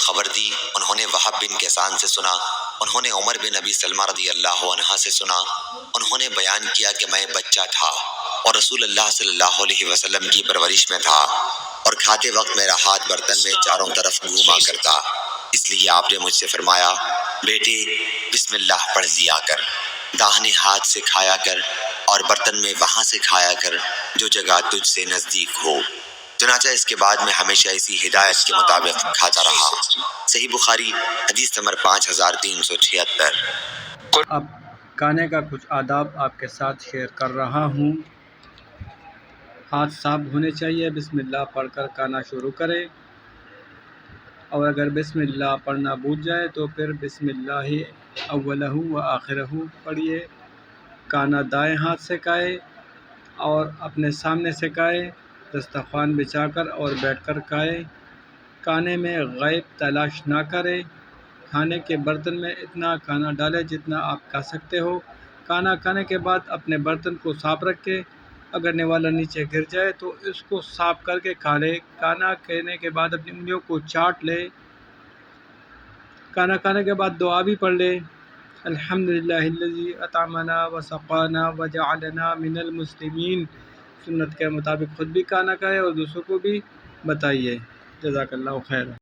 خبر دی، انہوں نے وہب بن کیسان سے سنا، انہوں نے عمر بن ابی سلمہ رضی اللہ عنہ سے سنا، انہوں نے بیان کیا کہ میں بچہ تھا اور رسول اللہ صلی اللہ علیہ وسلم کی پرورش میں تھا، اور کھاتے وقت میرا ہاتھ برتن میں چاروں طرف گھوما کرتا، اس لیے آپ نے مجھ سے فرمایا، بیٹے بسم اللہ پڑھ لیا کر، داہنے ہاتھ سے کھایا کر اور برتن میں وہاں سے کھایا کر جو جگہ تجھ سے نزدیک ہو۔ چنانچہ اس کے بعد میں ہمیشہ اسی ہدایت کے مطابق کھاتا رہا۔ صحیح بخاری حدیث نمبر 5376۔ اب کھانے کا کچھ آداب آپ کے ساتھ شیئر کر رہا ہوں۔ ہاتھ صاف ہونے چاہیے، بسم اللہ پڑھ کر کھانا شروع کریں، اور اگر بسم اللہ پڑھنا بھول جائے تو پھر بسم اللہ اولہ و آخرہ پڑھیے۔ کھانا دائیں ہاتھ سے کھائے اور اپنے سامنے سے کھائے، دسترخوان بچھا کر اور بیٹھ کر کھائے۔ کھانے میں غائب تلاش نہ کرے۔ کھانے کے برتن میں اتنا کھانا ڈالے جتنا آپ کھا سکتے ہو۔ کھانا کھانے کے بعد اپنے برتن کو صاف رکھے، اگر نوالا نیچے گر جائے تو اس کو صاف کر کے کھا لے۔ کھانا کھانے کے بعد اپنی انگلیوں کو چاٹ لے۔ کھانا کھانے کے بعد دعا بھی پڑھ لے، الحمدللہ الذی اطعمنا وسقانا وجعلنا من المسلمین۔ سنت کے مطابق خود بھی کھانا کھائے اور دوسروں کو بھی بتائیے۔ جزاک اللہ خیر۔